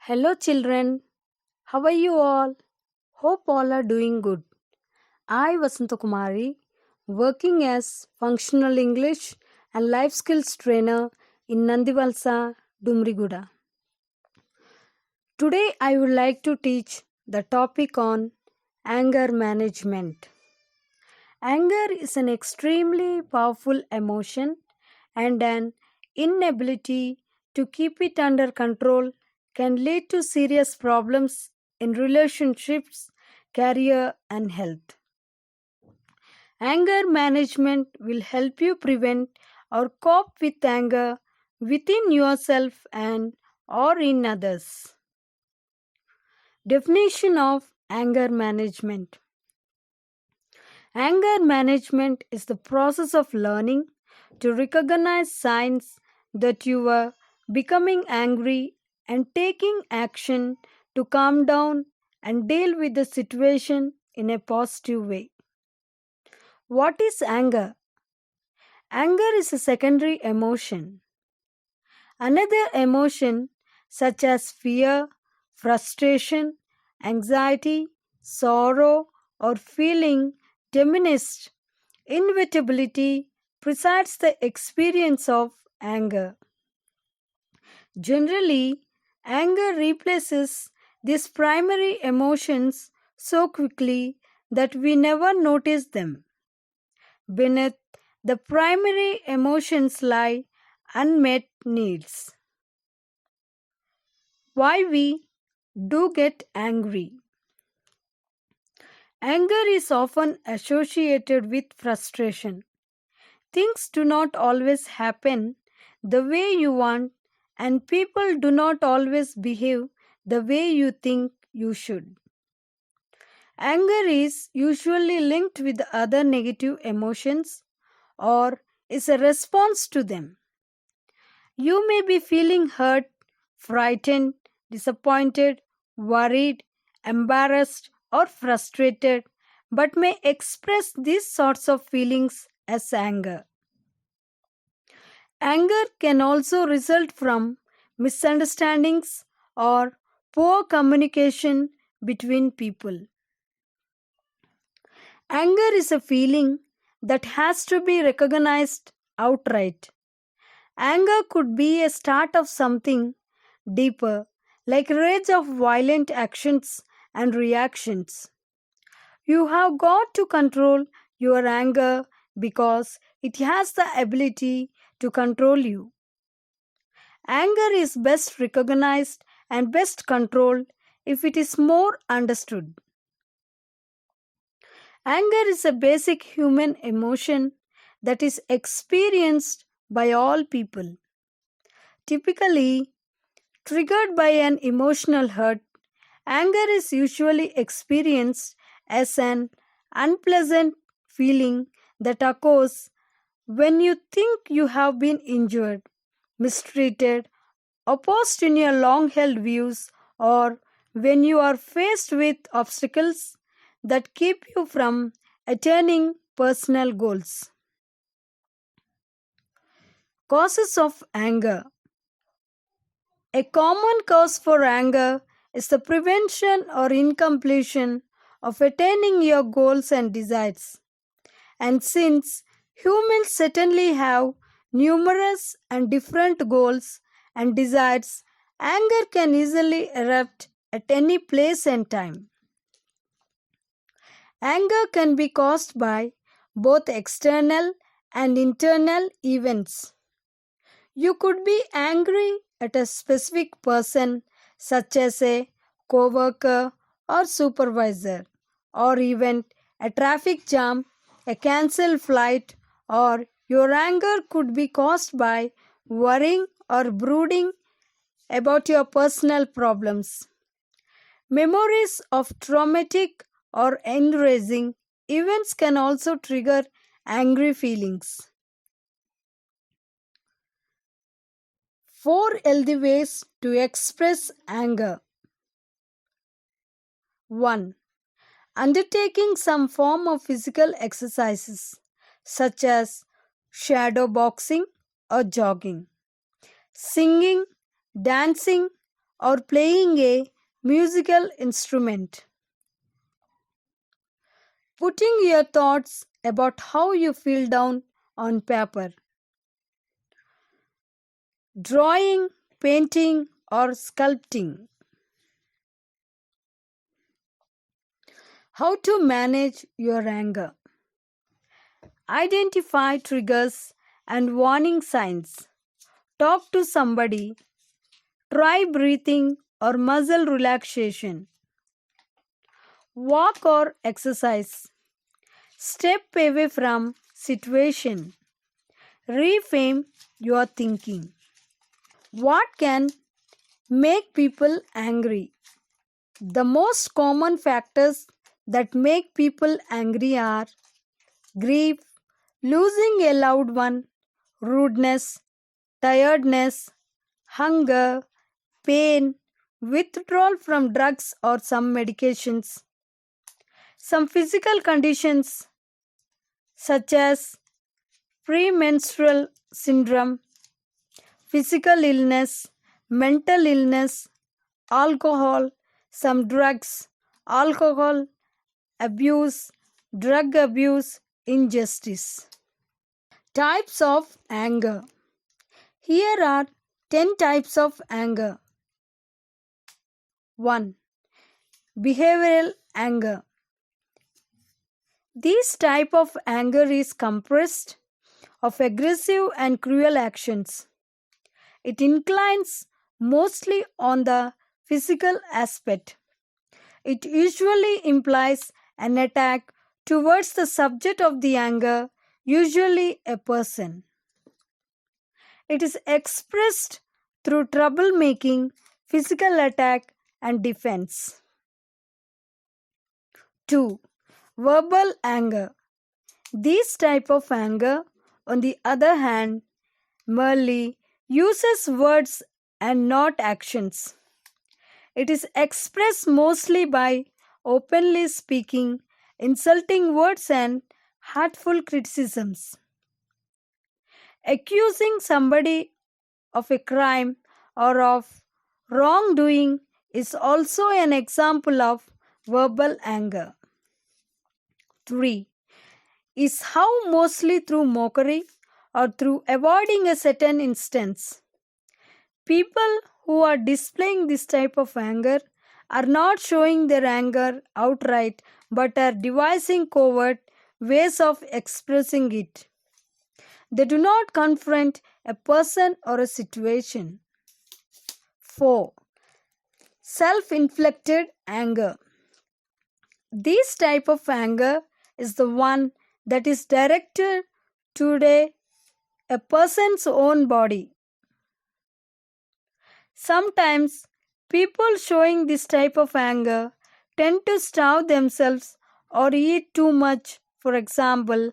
Hello, children. How are you all? Hope all are doing good. I, Vasantha Kumari, working as functional English and life skills trainer in Nandivalasa, Dumbriguda. Today, I would like to teach the topic on anger management. Anger is an extremely powerful emotion, and an inability to keep it under control can lead to serious problems in relationships, career, and health. Anger management will help you prevent or cope with anger within yourself and or in others. Definition of anger management. Anger management is the process of learning to recognize signs that you are becoming angry and taking action to calm down and deal with the situation in a positive way. What is anger? Anger is a secondary emotion. Another emotion, such as fear, frustration, anxiety, sorrow, or feeling diminished inevitability, precedes the experience of anger. Generally, anger replaces these primary emotions so quickly that we never notice them. Beneath the primary emotions lie unmet needs. Why we do get angry? Anger is often associated with frustration. Things do not always happen the way you want, and people do not always behave the way you think you should. Anger is usually linked with other negative emotions or is a response to them. You may be feeling hurt, frightened, disappointed, worried, embarrassed, or frustrated, but may express these sorts of feelings as anger. Anger can also result from misunderstandings or poor communication between people. Anger is a feeling that has to be recognized outright. Anger could be a start of something deeper, like rage of violent actions and reactions. You have got to control your anger because it has the ability to control you. Anger is best recognized and best controlled if it is more understood. Anger is a basic human emotion that is experienced by all people. Typically, triggered by an emotional hurt, anger is usually experienced as an unpleasant feeling that occurs when you think you have been injured, mistreated, opposed in your long held views, or when you are faced with obstacles that keep you from attaining personal goals. Causes of anger. A common cause for anger is the prevention or incompletion of attaining your goals and desires. And since humans certainly have numerous and different goals and desires, anger can easily erupt at any place and time. Anger can be caused by both external and internal events. You could be angry at a specific person, such as a co-worker or supervisor, or even a traffic jam, a cancelled flight, or your anger could be caused by worrying or brooding about your personal problems. Memories of traumatic or enraging events can also trigger angry feelings. 4 healthy ways to express anger. 1. Undertaking some form of physical exercises such as shadow boxing or jogging, singing, dancing, or playing a musical instrument. Putting your thoughts about how you feel down on paper. Drawing, painting, or sculpting. How to manage your anger. Identify triggers and warning signs. Talk to somebody. Try breathing or muscle relaxation. Walk or exercise. Step away from situation. Reframe your thinking. What can make people angry? The most common factors that make people angry are grief, losing a loved one, rudeness, tiredness, hunger, pain, withdrawal from drugs or some medications. Some physical conditions such as premenstrual syndrome, physical illness, mental illness, alcohol, some drugs, alcohol abuse, drug abuse, injustice. Types of anger. Here are 10 types of anger. 1. Behavioral anger. This type of anger is compressed of aggressive and cruel actions. It inclines mostly on the physical aspect. It usually implies an attack towards the subject of the anger, usually a person. It is expressed through troublemaking, physical attack, and defense. 2. Verbal anger. This type of anger, on the other hand, merely uses words and not actions. It is expressed mostly by openly speaking, insulting words, and hurtful criticisms. Accusing somebody of a crime or of wrongdoing is also an example of verbal anger. 3. Is how mostly through mockery or through avoiding a certain instance. People who are displaying this type of anger are not showing their anger outright but are devising covert ways of expressing it. They do not confront a person or a situation. 4. Self-inflicted anger. This type of anger is the one that is directed toward a person's own body. Sometimes people showing this type of anger tend to starve themselves or eat too much. For example,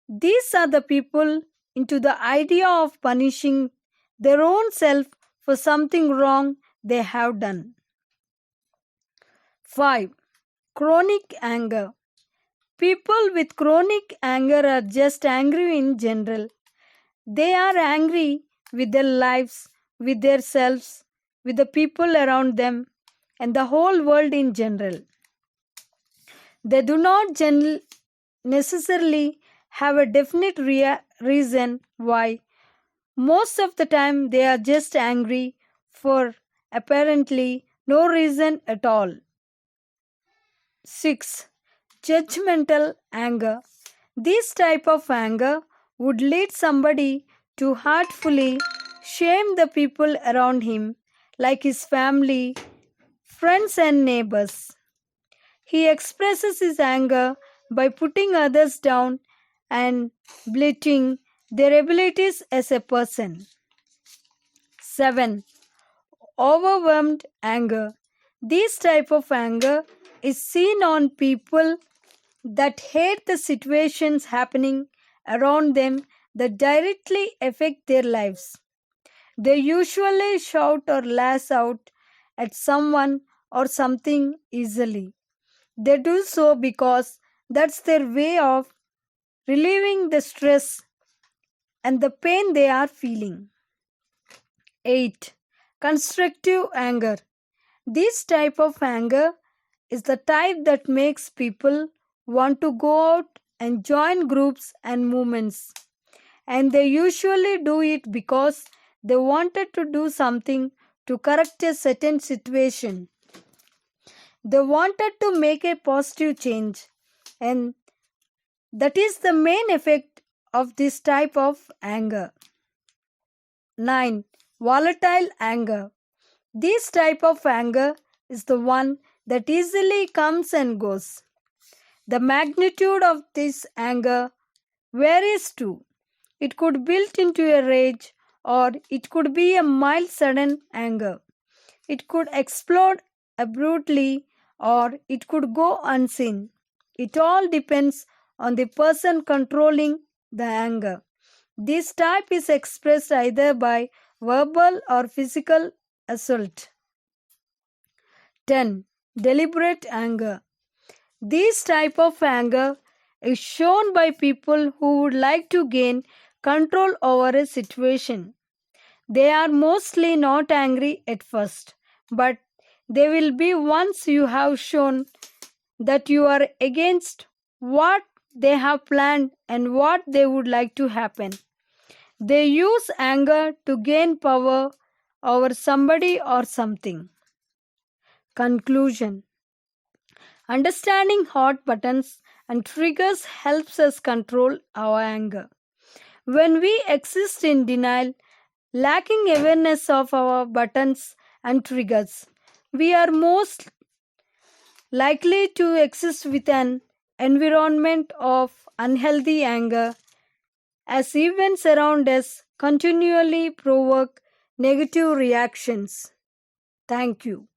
these are the people into the idea of punishing their own self for something wrong they have done. 5. Chronic anger. People with chronic anger are just angry in general. They are angry with their lives, with their selves, with the people around them, and the whole world in general. They do not necessarily have a definite reason why. Most of the time, they are just angry for apparently no reason at all. 6. Judgmental anger. This type of anger would lead somebody to hurtfully shame the people around him, like his family, friends, and neighbors. He expresses his anger by putting others down and belittling their abilities as a person. 7. Overwhelmed anger. This type of anger is seen on people that hate the situations happening around them that directly affect their lives. They usually shout or lash out at someone or something easily. They do so because that's their way of relieving the stress and the pain they are feeling. 8. Constructive anger. This type of anger is the type that makes people want to go out and join groups and movements. And they usually do it because they wanted to do something to correct a certain situation. They wanted to make a positive change, and that is the main effect of this type of anger. 9. Volatile anger. This type of anger is the one that easily comes and goes. The magnitude of this anger varies too. It could build into a rage, or it could be a mild sudden anger. It could explode abruptly, or it could go unseen. It all depends on the person controlling the anger. This type is expressed either by verbal or physical assault. 10. Deliberate anger. This type of anger is shown by people who would like to gain control over a situation. They are mostly not angry at first, but they will be once you have shown that you are against what they have planned and what they would like to happen. They use anger to gain power over somebody or something. Conclusion. Understanding hot buttons and triggers helps us control our anger. When we exist in denial, lacking awareness of our buttons and triggers, we are most likely to exist with an environment of unhealthy anger, as events around us continually provoke negative reactions. Thank you.